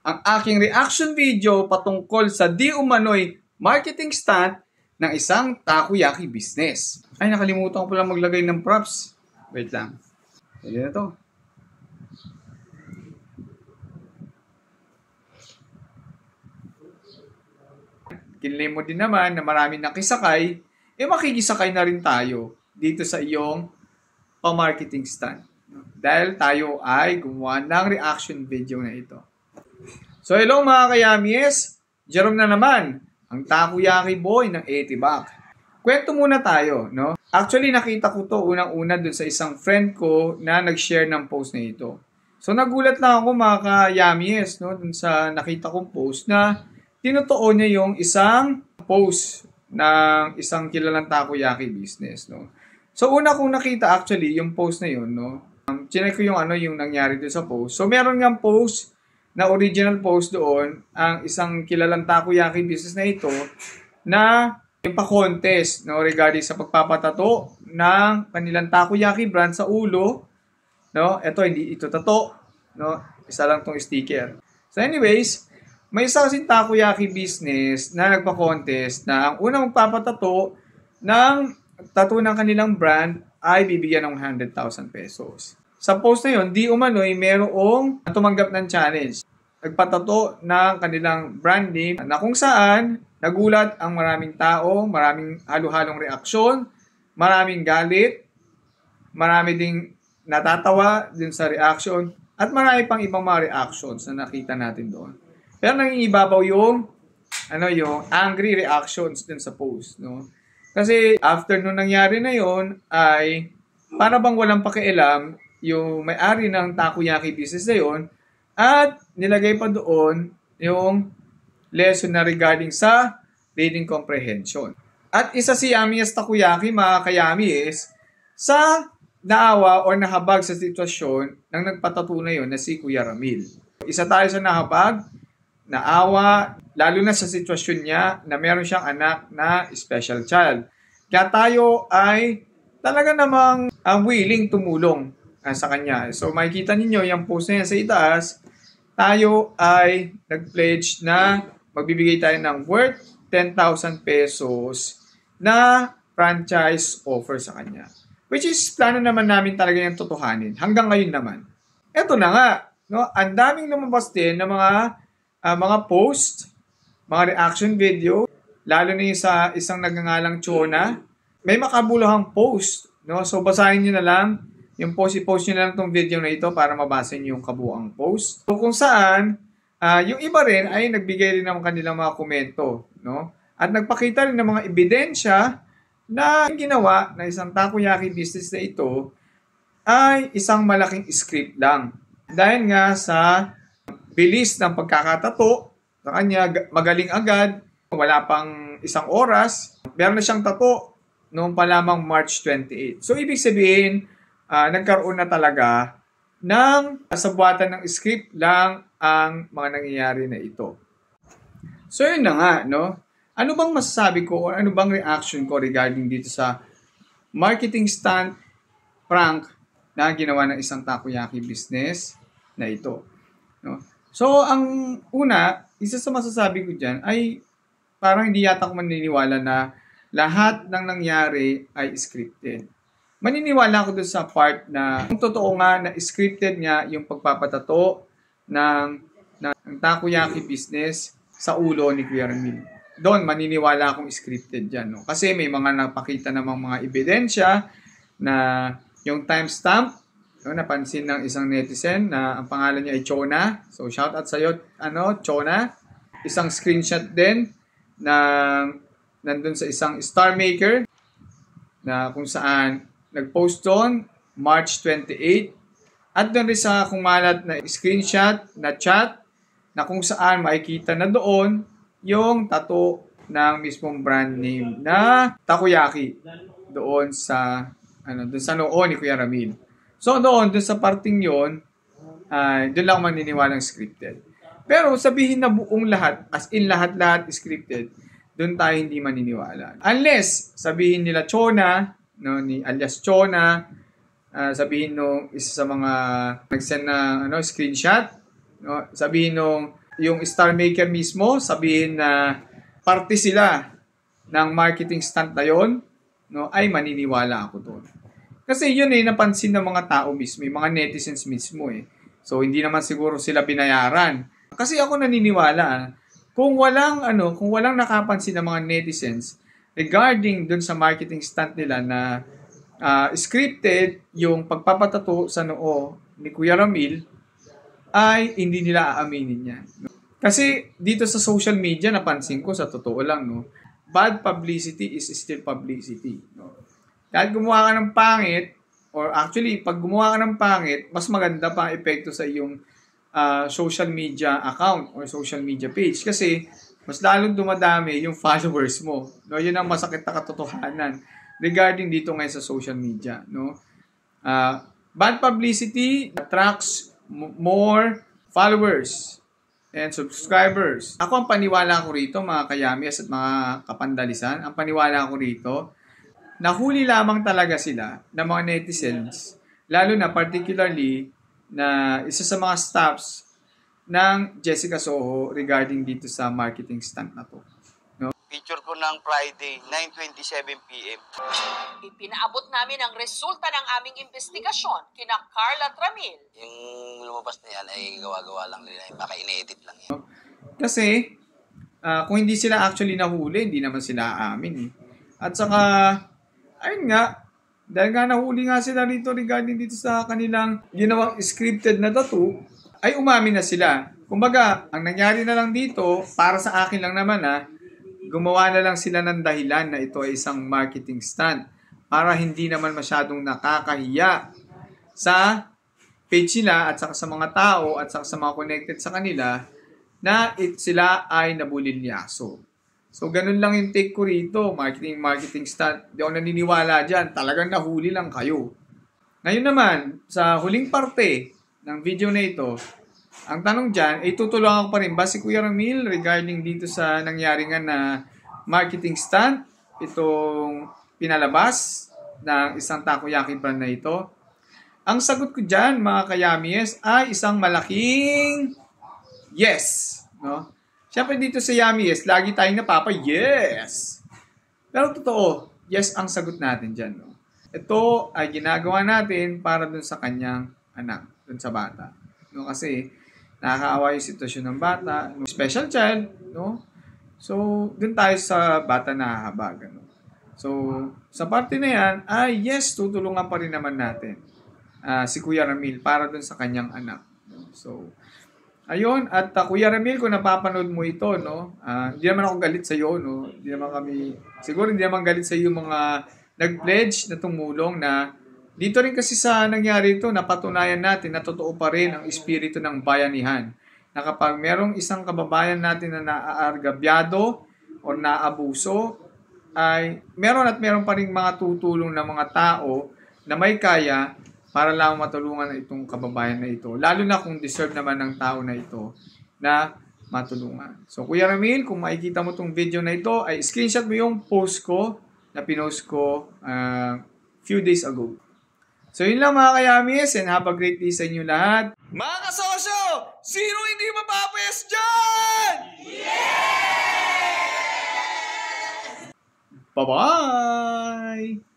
ang aking reaction video patungkol sa di umano'y marketing stunt ng isang takoyaki business. Ay, nakalimutan ko pala maglagay ng props. Wait lang. Pwede na to. Kinlay mo din naman na marami nakisakay, makikisakay na rin tayo dito sa iyong pang-marketing stunt. Dahil tayo ay gumawa ng reaction video na ito. So hello mga kayamies, Jerome na naman, ang takoyaki boy ng 80 back. Kwento muna tayo, no? Actually nakita ko to unang-una dun sa isang friend ko na nag-share ng post na ito. So nagulat lang ako mga kayamies, no? Dun sa nakita kong post na tinutuon niya yung isang post ng isang kilalang takoyaki business, no? So una kong nakita actually yung post na yun, no? Chinek ko yung yung nangyari doon sa post. So meron ngang post na original post doon ang isang kilalang takoyaki business na ito na yung pa-contest, no, regarding sa pagpapatato ng kanilang takoyaki brand sa ulo, no? Ito hindi ito tato, no? Isa lang tong sticker. So anyways, may isa kasing takoyaki business na nagpa-contest na ang unang magpapatato ng tattoo ng kanilang brand ay bibigyan ng 100,000 pesos. Sa post na yun, di umano'y merong tumanggap ng challenge. Nagpatato ng kanilang brand name na kung saan nagulat ang maraming tao, maraming halo-halong reaksyon, maraming galit, marami ding natatawa din sa reaction, at marami pang ibang mga reactions na nakita natin doon. Pero nangingibabaw yung angry reactions din sa post, no? Kasi after nung nangyari na yon ay para bang walang pakialam yung may-ari ng takoyaki business na yon at nilagay pa doon yung lesson na regarding sa reading comprehension. At isa si Yami's Takoyaki, mga kayamis, sa naawa o nahabag sa sitwasyon ng nagpatato na yon na si Kuya Ramil. Isa tayo sa nahabag, naawa, lalo na sa sitwasyon niya na meron siyang anak na special child. Kaya tayo ay talaga namang willing tumulong sa kanya. So makikita ninyo yung post na yan sa itaas, tayo ay nag-pledge na magbibigay tayo ng worth 10,000 pesos na franchise offer sa kanya. Which is, plano naman namin talaga yung tutuhanin. Hanggang ngayon naman. Eto na nga, no? Ang daming lumabas din ng mga post, mga reaction video, lalo na yung sa isang nagngangalang Chona. May makabuluhang post, no? So basahin niyo na lang yung post, i-post niyo na lang tong video na ito para mabasa niyo yung kabuuang post. So kung saan, yung iba rin ay nagbigay rin ng kanilang mga komento, no? At nagpakita rin ng mga ebidensya na ginawa na isang takoyaki business na ito ay isang malaking script lang. Dahil nga sa bilis ng pagkakatato sa kanya, magaling agad, wala pang isang oras, meron na siyang tato noong pa lamang March 28. So ibig sabihin, nagkaroon na talaga ng sabuatan ng script lang ang mga nangyayari na ito. So yun na nga, no? Ano bang masasabi ko o ano bang reaction ko regarding dito sa marketing stunt prank na ginawa ng isang takoyaki business na ito, no? So ang una, isa sa masasabi ko dyan ay parang hindi yata ako maniniwala na lahat ng nangyari ay scripted. Maniniwala ako dun sa part na kung totoo nga na scripted nga yung pagpapatato ng takoyaki business sa ulo ni Kuya Ramil. Doon, maniniwala akong scripted dyan. No? Kasi may mga napakita namang mga ebidensya na yung timestamp, no, napansin ng isang netizen na ang pangalan niya ay Chona. So, shout out sa'yo, Chona. Isang screenshot din na nandun sa isang star maker na kung saan nag-post doon March 28 at doon rin sa kumalat na screenshot na chat na kung saan makikita na doon yung tattoo ng mismong brand name na takoyaki doon sa noo ni Kuya Ramil. So doon sa parting yon, doon lang maniniwalang scripted. Pero sabihin na buong lahat, as in lahat scripted, doon tayo hindi maniniwala. Unless sabihin nila Chona, no, ni alias Chona, sabihin nung isa sa mga nag-send na screenshot, no, sabihin nung yung star maker mismo, sabihin na parte sila ng marketing stunt na yun, no, ay maniniwala ako doon. Kasi yun napansin ng mga tao mismo, yung mga netizens mismo So hindi naman siguro sila binayaran. Kasi ako naniniwala, kung walang nakapansin ng mga netizens regarding dun sa marketing stunt nila na scripted yung pagpapatato sa noo ni Kuya Ramil, ay hindi nila aaminin yan. Kasi dito sa social media, napansin ko sa totoo lang, no, bad publicity is still publicity. No? Kahit gumawa ka ng pangit, or actually, pag gumawa ka ng pangit, mas maganda pa ang epekto sa iyong social media account or social media page. Kasi, mas lalong dumadami yung followers mo. No? Yun ang masakit na katotohanan regarding dito ngayon sa social media. No? Bad publicity attracts more followers and subscribers. Ako ang paniwala ko rito, mga kayamis at mga kapandalisan, ang paniwala ko rito, nahuli lamang talaga sila ng mga netizens, lalo na particularly na isa sa mga staffs ng Jessica Soho regarding dito sa marketing stunt na to. Picture ko ng Friday, 9:27 p.m. Ipinaabot namin ang resulta ng aming investigasyon kina Carla Tramil. Yung lumabas na yan ay gawa-gawa lang nila. Baka ine-edit lang yan. Kasi, kung hindi sila actually nahuli, hindi naman sila aamin. At saka, ayun nga, dahil nga nahuli nga sila rito regarding dito sa kanilang ginawang scripted na tattoo, ay umamin na sila. Kumbaga, ang nangyari na lang dito, para sa akin lang naman gumawa na lang sila ng dahilan na ito ay isang marketing stunt para hindi naman masyadong nakakahiya sa page nila at saka sa mga tao at saka sa mga connected sa kanila na sila ay nabulilyaso. So, ganun lang yung take ko rito, marketing stunt. Di ako naniniwala dyan. Talagang nahuli lang kayo. Ngayon naman, sa huling parte ng video na ito, ang tanong dyan, tutulungan ko pa rin ba si Kuya Ramil regarding dito sa nangyari nga na marketing stunt, itong pinalabas ng isang takoyaki brand na ito? Ang sagot ko dyan, mga kayamies, ay isang malaking yes. No? Siyempre dito sa Yamies, lagi tayong yes! Pero totoo, yes ang sagot natin dyan. No? Ito ay ginagawa natin para dun sa kanyang anak, dun sa bata. No? Kasi nakakaawa yung sitwasyon ng bata, no? Special child, no? So, dun tayo sa bata na hahabag. No? So, sa parte na yan, yes, tutulungan pa rin naman natin si Kuya Ramil para dun sa kanyang anak. No? So, ayun, at Kuya Ramil, kung napapanood mo ito, no? Hindi naman ako galit sa iyo, no? Siguro hindi naman galit sa iyo mga nag-pledge na tumulong na dito rin kasi sa nangyari ito, napatunayan natin na totoo pa rin ang espiritu ng bayanihan. Na kapag merong isang kababayan natin na naaargabyado o naabuso, ay meron pa rin mga tutulong na mga tao na may kaya para lang matulungan itong kababayan na ito. Lalo na kung deserve naman ng tao na ito na matulungan. So, Kuya Ramil, kung makikita mo itong video na ito, ay screenshot mo yung post ko na pinost ko few days ago. So, yun lang mga kayamis, and have a great day sa inyo lahat. Mga kasosyo, sino hindi mapapayas dyan? Yeah! Bye-bye!